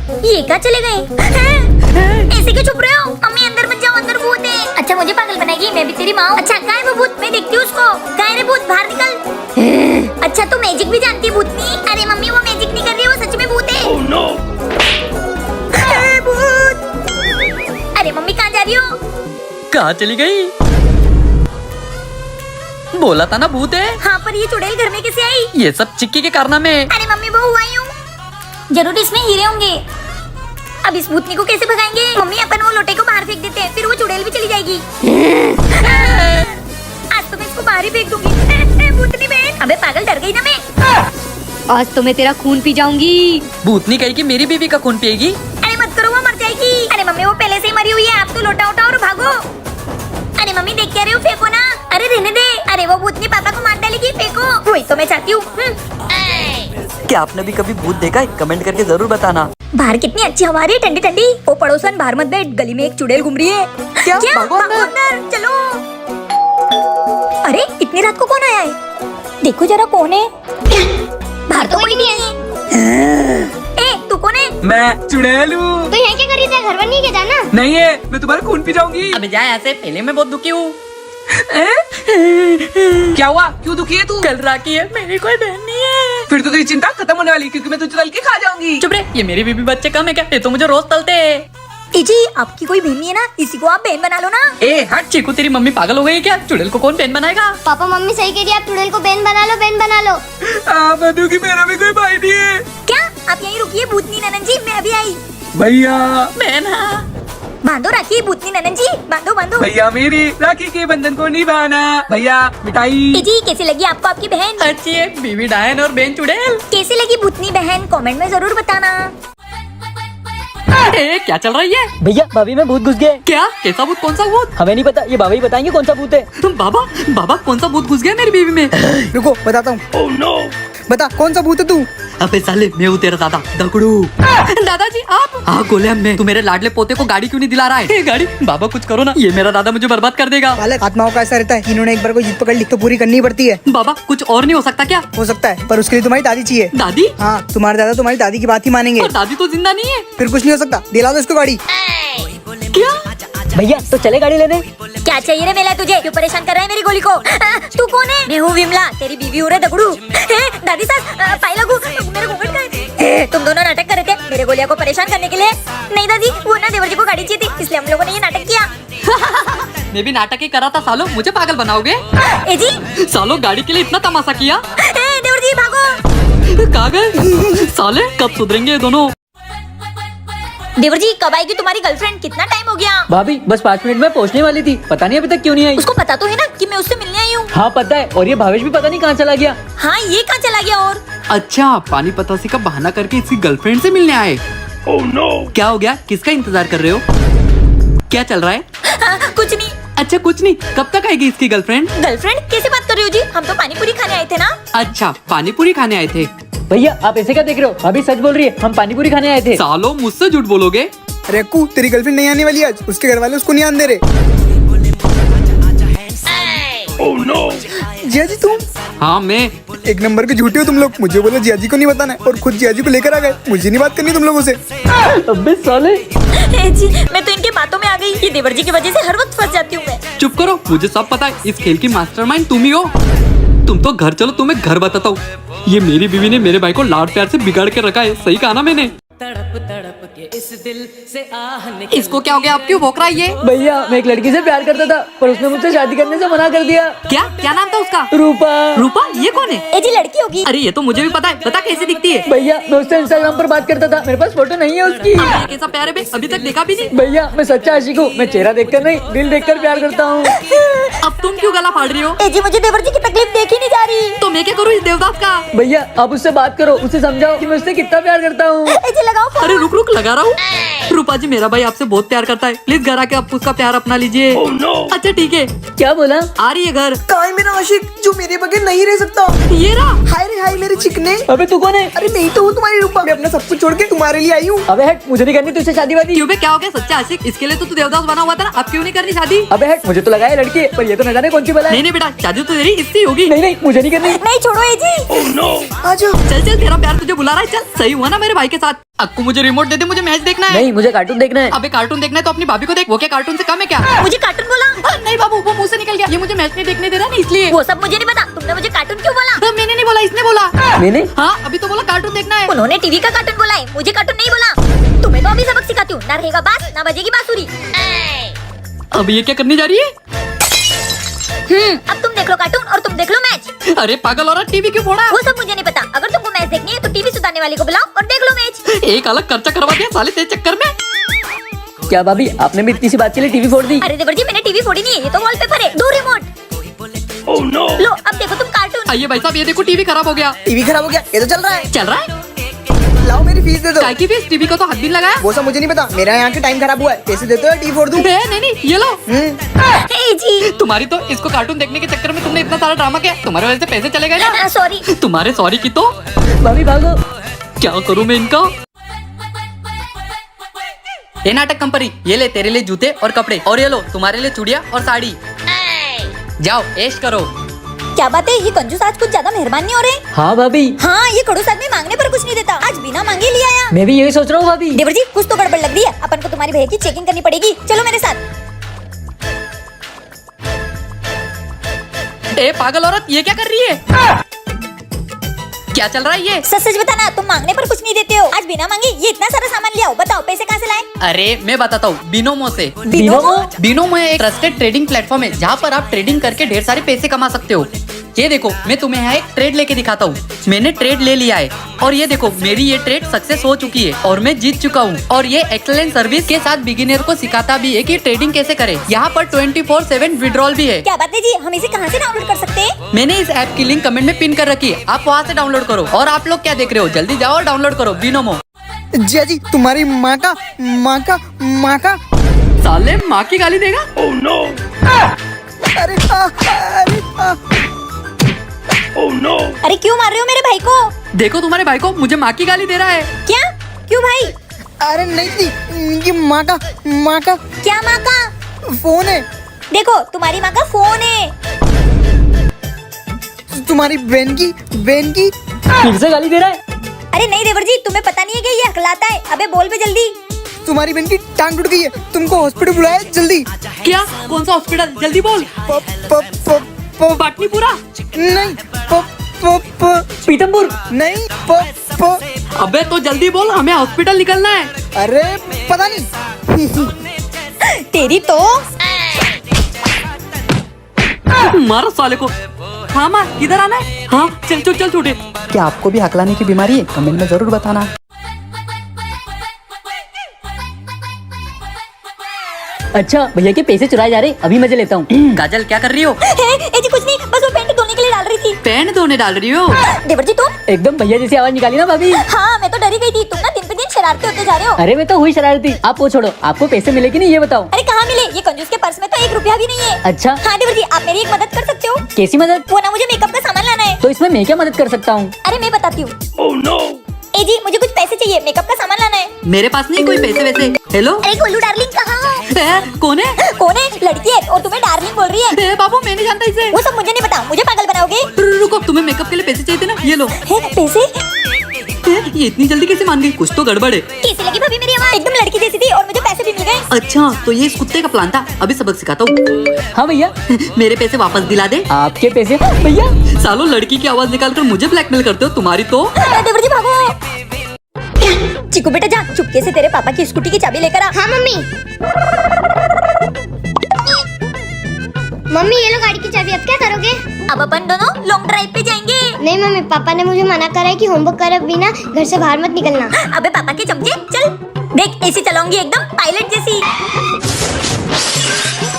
ये कहाँ चले गए? ऐसे क्यों छुप रहे हो? अम्मी अंदर मत जाओ, अंदर भूत है। अच्छा मुझे पागल बनाएगी, मैं भी तेरी माँ हूँ। अच्छा कहाँ है वो भूत? मैं देखती हूँ उसको। कहाँ है रे भूत? बाहर निकल। अच्छा तू मैजिक भी जानती है भूतनी? अरे मम्मी वो मैजिक नहीं कर रही है, वो सच में भूत है। oh, no. भूत। अरे मम्मी कहाँ जा रही हो? कहाँ चली गई? बोला था ना भूत है। हाँ पर ये चुड़ैल घर में कैसे आई? ये सब चिक्की के कारनामे। अरे मम्मी वो हुआ यूं, जरूर इसमें हीरे होंगे। अब इस भूतनी को कैसे भगाएंगे? मम्मी अपन वो लोटे को बाहर फेंक देते हैं, फिर वो चुड़ैल भी चली जाएगी। आज तो मैं इसको बाहर ही फेंक दूंगी। भूतनी बहन, अबे पागल, डर गई ना मैं। आज तो मैं तेरा खून पी जाऊंगी। भूतनी कही कि मेरी बीवी का खून पिएगी। अरे मत करो, वो मर जाएगी। अरे मम्मी वो पहले से ही मरी हुई है, आप तो लोटा उठाओ और भागो। अरे मम्मी देख क्या रहे हो? फेंको ना। अरे रहने दे। अरे वो भूतनी पापा को मार डालेगी, फेंको। वही तो मैं चाहती हूँ। क्या आपने भी कभी भूत देखा है? कमेंट करके जरूर बताना। बाहर कितनी अच्छी हवा रही है, ठंडी ठंडी। ओ पड़ोसन बाहर मत बैठ, गली में एक चुड़ैल घूम रही है। क्या? भागो अंदर, चलो। अरे इतनी रात को कौन आया है? देखो जरा कौन है। बाहर तो कोई नहीं है। ए तू कौन है? मैं चुड़ैल हूँ। तो यहाँ क्या कर रही थी? घर वर नहीं के जाना? नहीं है, मैं तुम्हारा खून पी जाऊंगी। अबे जा यहाँ से, पहले मैं बहुत दुखी हूँ। क्या हुआ? क्यों दुखी है तू? कल राखी है, मेरी कोई बहन नहीं है। फिर तो तेरी चिंता खत्म होने वाली, क्योंकि मैं तुझे तल के खा जाऊंगी। चुप रे, ये मेरी बीबी बच्चे कम है क्या? ये तो मुझे रोज तलते हैं। ए जी आपकी कोई बहन नहीं है ना? इसी को आप बहन बना लो ना। ए हट। चीकू तेरी मम्मी पागल हो गई क्या? चुड़ैल को कौन बहन बनाएगा? पापा मम्मी सही कह रही है, आप चुड़ैल को बहन बना लो, बहन बना लो। मधु की मेरा भी कोई भाई नहीं है। क्या आप यहीं रुकिए भूतनी ननन जी, मैं अभी आई। भैया बहना बांधो राखी भूतनी ननन जी, बांधो बांधो। भैया मेरी राखी के बंधन को निभाना। भैया मिठाई। ए जी कैसी लगी आपको आपकी बहन? अच्छी है, बीवी डायन और बहन चुड़ैल। कैसी लगी भूतनी बहन? कमेंट में जरूर बताना। ए, क्या चल रही है? भैया भाभी में भूत घुस गए। क्या? कैसा भूत? कौन सा भूत? हमें नहीं पता, ये बाबा ही बताएंगे कौन सा भूत है। तुम बाबा बाबा कौन सा भूत घुस गया मेरी बीवी में? रुको बताता हूँ। oh, no. बता कौन सा भूत है तू? अबे साले मैं हूँ तेरा दादा दगड़ू। दादाजी आप? हाँ गोले अम्मे, तू मेरे लाडले पोते को गाड़ी क्यों नहीं दिला रहा है? गाड़ी बाबा कुछ करो ना, ये मेरा दादा मुझे बर्बाद कर देगा। बालक आत्माओं का ऐसा रहता है, इन्होंने एक बार कोई जिद पकड़ ली तो पूरी करनी पड़ती है। बाबा कुछ और नहीं हो सकता क्या? हो सकता है, पर उसके लिए तुम्हारी दादी चाहिए। दादी? हाँ तुम्हारे दादा तुम्हारी दादी की बात ही मानेंगे। और दादी तो जिंदा नहीं है। फिर कुछ नहीं हो सकता, दिला दो इसको गाड़ी। क्या? भैया तो चले गाड़ी लेने। क्या चाहिए रे मेला तुझे? क्यों परेशान कर रहा है मेरी गोली को? तू कौन है? मैं हूँ विमला, तेरी बीवी हूँ रे दगड़ू। दादी सास पाई लगू, मेरे घूंघट का है। तुम दोनों नाटक कर रहे थे मेरे गोलिया को परेशान करने के लिए। नहीं दादी, वो ना देवर जी को गाड़ी चाहिए थी, इसलिए हम लोगों ने ये नाटक किया। मैं भी नाटक ही करा था सालो, मुझे पागल बनाओगे? ए जी सालो गाड़ी के लिए इतना तमाशा किया। देवर जी भागो। कहाँ गए साले? कब सुधरेंगे ये दोनों? देवर जी कब आएगी तुम्हारी गर्लफ्रेंड? कितना टाइम हो गया? भाभी बस 5 मिनट में पहुंचने वाली थी, पता नहीं अभी तक क्यों नहीं आई। उसको पता तो है ना कि मैं उससे मिलने आई हूँ। हाँ पता है, और ये भावेश भी पता नहीं कहाँ चला गया। हाँ ये कहाँ चला गया? और अच्छा पानीपतासी का बहाना करके इसकी गर्लफ्रेंड से मिलने आए। oh, no. क्या हो गया? किसका इंतजार कर रहे हो? क्या चल रहा है? कुछ नहीं। अच्छा कुछ नहीं, कब तक आएगी इसकी गर्लफ्रेंड? गर्लफ्रेंड कैसे बात कर रही हो जी? हम तो पानी पूरी खाने आए थे ना। अच्छा पानी पूरी खाने आए थे। भैया आप ऐसे क्या देख रहे हो? भाभी सच बोल रही है, हम पानी पूरी खाने आए थे। सालो मुझसे झूठ बोलोगे? अरे अक्कू तेरी गर्लफ्रेंड नहीं आने वाली आज, उसके घर वाले उसको नहीं आने दे रहे। oh, no. जिया जी तुम? हाँ मैं। एक नंबर के झूठे हो तुम लोग। मुझे बोला जिया जी को नहीं बताना है और खुद जिया जी को लेकर आ गए। मुझे नहीं बात करनी तुम लोगों से। अबे साले। जी मैं तो इनके बातों में आ गई। ये देवर जी की वजह से हर वक्त फंस जाती हूँ मैं। चुप करो, मुझे सब पता है। इस खेल की मास्टरमाइंड तुम ही हो। तुम तो घर चलो, तुम्हें घर बताता हूँ। ये मेरी बीवी ने मेरे भाई को लाड प्यार से बिगाड़ के रखा है। सही कहा ना मैंने? तड़प तड़प के इस दिल से आह इसको क्या हो गया? आप क्यों भौंक रहा है ये? भैया मैं एक लड़की से प्यार करता था, पर उसने मुझसे शादी करने से मना कर दिया। क्या क्या नाम था उसका? रूपा। रूपा? ये कौन है? ए जी लड़की होगी। अरे ये तो मुझे भी पता है। पता कैसे दिखती है? भैया मैं उससे इंस्टाग्राम पर बात करता था, मेरे पास फोटो नहीं है उसकी। ये कैसा प्यार है बे? अभी तक देखा भी नहीं। भैया मैं सच्चा आशिक हूँ, मैं चेहरा देखकर नहीं दिल देखकर प्यार करता हूँ। अब तुम क्यों गला फाड़ रही हो? ए जी मुझे देवर जी की तकलीफ देखी नहीं जा रही। तो मैं क्या करूँ इस देवदास का? भैया आप उससे बात करो, उसे समझाओ कि मैं उससे कितना प्यार करता हूँ। ए जी लगाओ फोन। अरे रुक रुक, लगा रहा हूँ। रूपा जी मेरा भाई आपसे बहुत प्यार करता है, प्लीज घर आके आप उसका प्यार अपना लीजिए। oh, no. अच्छा ठीक है। क्या बोला? आ रही है घर। कहाँ है मेरा आशिक जो मेरे बगैर नहीं रह सकता? ये रहा। हाय रे हाय मेरे चिकने। अबे तू कौन है? अरे मैं ही तो हूँ तुम्हारी रूपा। मैं अपना सब कुछ छोड़ के तुम्हारे लिए आई हूँ। अबे हट, मुझे नहीं करनी तुझसे शादी वादी। क्यों बे, क्या हो गया? सच्चा आशिक, इसके लिए तो तू देवदास बना हुआ था ना। अब क्यों नहीं करनी शादी? अबे हट, मुझे तो लगा है लड़की है, पर ये तो न जाने कौन सी बला है। नहीं नहीं बेटा, शादी तो तेरी इससे होगी। नहीं नहीं मुझे नहीं करनी। नहीं छोड़ो ए जी। आजा। चल चल, तेरा प्यार तुझे बुला रहा है। चल, सही हुआ ना मेरे भाई के साथ। अक्कू मुझे रिमोट दे दे, मुझे मैच देखना है। नहीं, मुझे कार्टून देखना है। अबे कार्टून देखना है तो अपनी भाभी को देख, वो क्या कार्टून से कम है क्या? मुझे कार्टून बोला? नहीं बाबू, वो मुंह से निकल गया। ये मुझे मैच नहीं देखने दे रहा ना, इसलिए। वो सब मुझे नहीं पता, तुमने मुझे कार्टून क्यों बोला? तो मैंने नहीं बोला, इसने बोला। मैंने? हाँ, अभी तो बोला कार्टून देखना है। उन्होंने टीवी का कार्टून बोला है, मुझे कार्टून नहीं बोला। तुम्हें तो अभी सबक सिखाती हूँ, ना रहेगा बास ना बजेगी बांसुरी। अब ये क्या करने जा रही है? अब तुम देख लो कार्टून और तुम देख लो मैच। अरे पागल औरत, टीवी क्यों फोड़ा? वो सब मुझे नहीं पता। अगर तुमको मैच देखनी है तो टीवी सुधारने वाले को बुलाओ और देख लो मैच। एक अलग खर्चा करवा दिया साले तेरे चक्कर में। क्या भाभी, आपने भी इतनी सी बात के लिए टीवी फोड़ दी? अरे देवर जी, मैंने टीवी फोड़ी नहीं है, ये तो वॉलपेपर है। दो रिमोट। लो अब देखो तुम कार्टून। आइए भाई साहब, ये देखो टीवी खराब हो गया। टीवी खराब हो गया, ये तो चल रहा है। चल रहा है? लाओ मेरी फीस दे दो। काय की फीस? टीवी को तो हाथ भी लगाया। वो सब मुझे नहीं पता, मेरा यहाँ के टाइम खराब हुआ है। पैसे देते हो टीवी फोड़ दूं? नहीं, ये लो। हे जी, तुम्हारी तो इसको कार्टून देखने के चक्कर में तुमने इतना सारा ड्रामा किया, तुम्हारे वजह से पैसे चले गए ना। सॉरी। तुम्हारे सॉरी की तो भाभी भागो। क्या करूँ मैं इनका? ये नाटक कंपनी, ये ले तेरे लिए जूते और कपड़े, और ये लो तुम्हारे लिए चूड़िया और साड़ी। जाओ ऐश करो। क्या बात है, ये कंजूस आज कुछ ज्यादा मेहरबान नहीं हो रहे? हाँ भाभी, हाँ, ये खड़ूस आदमी मांगने पर कुछ नहीं देता, आज बिना मांगे ले आया। मैं भी यही सोच रहा हूँ भाभी। देवर जी, कुछ तो गड़बड़ लग रही है। अपन को तुम्हारी भैया की चेकिंग करनी पड़ेगी, चलो मेरे साथ। ए पागल औरत, ये क्या कर रही है? क्या चल रहा है ये? सच सच बताना, तुम मांगने पर कुछ नहीं देते हो। आज बिना मांगे ये इतना सारा सामान ले आओ, बताओ पैसे कहाँ से लाए? अरे मैं बताता हूँ, बिनोमो से। बिनोमो? बिनोमो एक ट्रस्टेड ट्रेडिंग प्लेटफॉर्म है जहाँ पर आप ट्रेडिंग करके ढेर सारे पैसे कमा सकते हो। ये देखो, मैं तुम्हें यहाँ एक ट्रेड लेके दिखाता हूँ। मैंने ट्रेड ले लिया है और ये देखो मेरी ये ट्रेड सक्सेस हो चुकी है और मैं जीत चुका हूँ। और ये एक्सेलेंट सर्विस के साथ बिगिनर को सिखाता भी है कि ट्रेडिंग कैसे करें। यहाँ पर 24/7 विड्रॉल भी है। क्या बात है जी, हम इसे कहाँ से डाउनलोड कर सकते हैं? मैंने इस ऐप की लिंक कमेंट में पिन कर रखी है, आप वहाँ से डाउनलोड करो। और आप लोग क्या देख रहे हो, जल्दी जाओ और डाउनलोड करो बिनोमो। जिया जी, तुम्हारी माँ का साले माँ की गाली देगा? अरे अरे क्यों मार रहे हो मेरे भाई को? देखो तुम्हारे भाई को मुझे माँ की गाली दे रहा है। क्या? क्यों भाई? अरे नहीं थी, ये माँ का क्या माँ का? फोन है। देखो तुम्हारी माँ का फोन है। तुम्हारी बहन की फिर से गाली दे रहा है। अरे नहीं देवर जी, तुम्हें पता नहीं है कि ये हकलाता है। अबे बोल पे जल्दी। तुम्हारी बहन की टांग टूट गई है, तुमको हॉस्पिटल बुलाया जल्दी। क्या? कौन सा हॉस्पिटल? जल्दी बोल। बाटनीपुरा? नहीं, पीतमपुर? नहीं, अबे तो जल्दी बोल, हमें हॉस्पिटल निकलना है। अरे पता नहीं। तेरी तो मारो साले को। हाँ माँ, किधर आना है? हाँ चल छोटे। क्या आपको भी हकलाने की बीमारी है? कमेंट में जरूर बताना। अच्छा, भैया के पैसे चुराए जा रहे, अभी मजे लेता हूँ। काजल क्या कर रही हो? जी कुछ नहीं, बस वो पेंट धोने के लिए डाल रही थी। पेन धोने डाल रही हो? देवर जी तुम? एकदम भैया जैसी आवाज निकाली ना भाभी। हाँ, मैं तो डरी गई थी। तुम ना दिन पे दिन शरारते होते जा रहे हो। अरे मैं तो हुई शरारती। आप वो छोड़ो, आपको पैसे मिले कि नहीं ये बताओ। अरे कहाँ मिले? ये कंजूस के पर्स में तो 1 रुपया भी नहीं है। अच्छा, हाँ देवर जी, आप मेरी एक मदद कर सकते हो? कैसी मदद? वो ना मुझे मेकअप का सामान लाना है। तो इसमें मैं क्या मदद कर सकता हूँ? अरे मैं बताती हूँ। ए जी, मुझे कुछ पैसे चाहिए, मेकअप का सामान लाना है। मेरे पास नहीं कोई पैसे वैसे। हेलो? अरे गोलू डार्लिंग कहाँ? कौन है? कौन है? लड़की है और तुम्हें डार्लिंग बोल रही है। बाबू मैं नहीं जानता इसे। वो सब मुझे नहीं पता, मुझे पागल बनाओगे? रुको, तुम्हें मेकअप के लिए पैसे चाहिए थे ना, ये लो। पैसे? ये इतनी जल्दी कैसे मान गई? कुछ तो गड़बड़ है। कैसी लगी भाभी मेरी आवाज? एकदम लड़की जैसी थी और मुझे पैसे भी मिल गए। अच्छा, तो ये इस कुत्ते का प्लान था। अभी सबक सिखाता हूँ। हाँ भैया। मेरे पैसे वापस दिला दे। आपके पैसे? भैया सालो, लड़की की आवाज निकाल कर मुझे ब्लैकमेल करते हो। तुम्हारी तो देवर जी भागो। चिकू बेटा जा, चुपके से तेरे पापा की स्कूटी की चाबी लेकर आ। हाँ मम्मी। मम्मी ये लो गाड़ी की चाबी, अब क्या करोगे? अब अपन दोनों लॉन्ग ड्राइव पे जाएंगे। नहीं मम्मी, पापा ने मुझे मना करा है कि होमवर्क करे बिना घर से बाहर मत निकलना। अबे पापा के चमचे, चल देख ऐसी चलाऊंगी एकदम पायलट जैसी।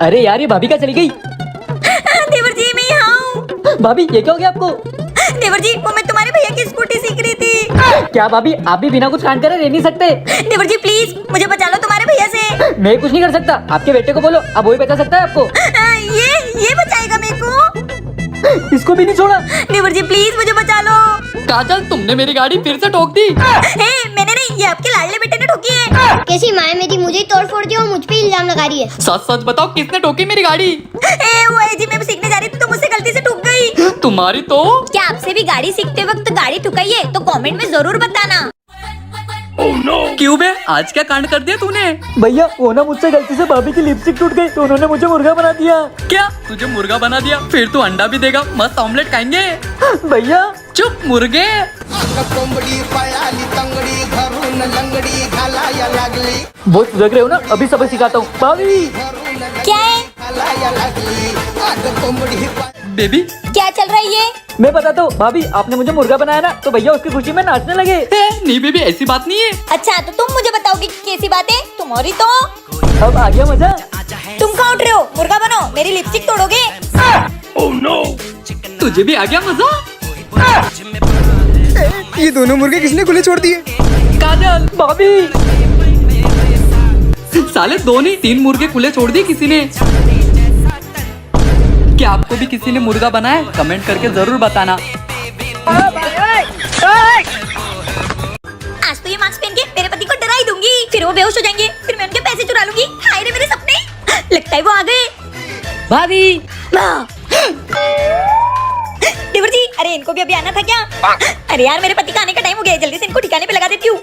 अरे यार, ये भाभी का चली गई। देवर जी मैं यहाँ हूँ। भाभी ये क्या हो गया आपको? देवर जी, वो मैं तुम्हारे भैया की स्कूटी सीख रही थी। क्या भाभी, आप भी बिना कुछ कांड करे रह नहीं सकते? देवर जी प्लीज मुझे बचा लो तुम्हारे भैया से। मैं कुछ नहीं कर सकता, आपके बेटे को बोलो, अब वही बचा सकता है आपको। ये बचाएगा मेरे को। इसको भी नहीं छोड़ा। देवर जी प्लीज मुझे बचा लो। काजल, तुमने मेरी गाड़ी फिर से ठोक दी। मैंने नहीं, ये आपके लाडले बेटे ने ठोकी है। कैसी माँ है मेरी, मुझे ही तोड़ फोड़ दिया और मुझ पे इल्जाम लगा रही है। सच सच बताओ, किसने ठोकी मेरी गाड़ी? वो है जी, मैं सीखने जा रही थी तो मुझसे गलती से ठुक गई। तुम्हारी तो क्या आपसे भी गाड़ी सीखते वक्त गाड़ी ठुकाई है तो कमेंट में जरूर बताना। क्यों बे, आज क्या कांड कर दिया तूने? भैया वो ना मुझसे गलती से भाभी की लिपस्टिक टूट गई तो उन्होंने मुझे मुर्गा बना दिया। क्या तुझे मुर्गा बना दिया? फिर तू अंडा भी देगा, मस्त ऑमलेट खाएंगे। भैया चुप मुर्गे। कोंबडी पळाली तंगडी धरून लंगडी घालाया लागली बहुत सुधर रहे हो ना, अभी सबक सिखाता हूँ। भाभी क्या है? घालाया लागली अग कोंबडी बेबी क्या चल रहा है ये? मैं बताता हूँ भाभी, आपने मुझे मुर्गा बनाया ना तो भैया उसकी खुशी में नाचने लगे। नहीं बेबी, ऐसी बात नहीं है। अच्छा तो तुम मुझे बताओगे कि कैसी बात है? तुम्हारी तो अब आ गया मजा। तुम कहाँ उठ रहे हो? मुर्गा बनो, मेरी लिपस्टिक तोड़ोगे? तुझे भी आ गया मजा? ये दोनों मुर्गे किसने खुले छोड़ दिए? काजल भाभी साले दो नहीं 3 मुर्गे खुले छोड़ दिए किसी ने। क्या आपको भी किसी ने मुर्गा बनाया? कमेंट करके जरूर बताना। आज तो ये मास्क पहन के मेरे पति को डरा ही दूंगी, फिर वो बेहोश हो जाएंगे, फिर मैं उनके पैसे चुरा लूंगी। हाय रे मेरे सपने, लगता है वो आ गए। भाभी देवर जी, अरे इनको भी अभी आना था क्या? अरे यार मेरे पति का आने का टाइम हो गया है, जल्दी से इनको ठिकाने पे लगा देती हूँ।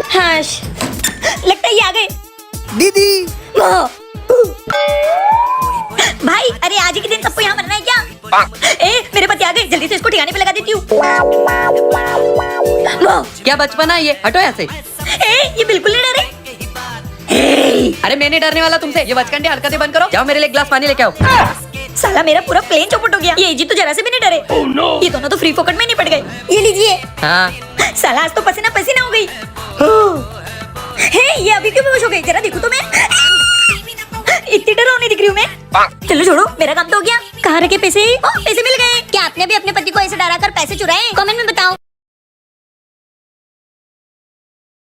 हाँ लगता है ये आ गए। दीदी भाई अरे आज ही के दिन सबको यहाँ मरना है क्या? ए मेरे पति आ गए, जल्दी से इसको ठिकाने पे लगा देती हूँ। क्या बचपना है ये, हटो यहाँ से। ए ये बिल्कुल नहीं डरे। अरे मैं नहीं डरने वाला तुमसे, ये बचकाने हरकतें बंद करो। जाओ मेरे लिए एक ग्लास पानी लेके आओ। साला मेरा पूरा प्लेन चौपट हो गया। ये जी तो जरा से भी नहीं डरे। ये दोनों तो फ्री फोकट में नहीं पड़ गए। ये लीजिए। हाँ साला आज तो पसीना पसीना हो गई। हे ये अभी क्यों बेहोश हो गई? जरा देखो तो मैं। इतनी डरावनी दिख रही हूँ मैं। चलो छोड़ो, मेरा काम तो हो गया। कहाँ रखे पैसे? पैसे मिल गए। क्या आपने भी अपने पति को ऐसे डरा कर पैसे चुराए? कमेंट में बताओ।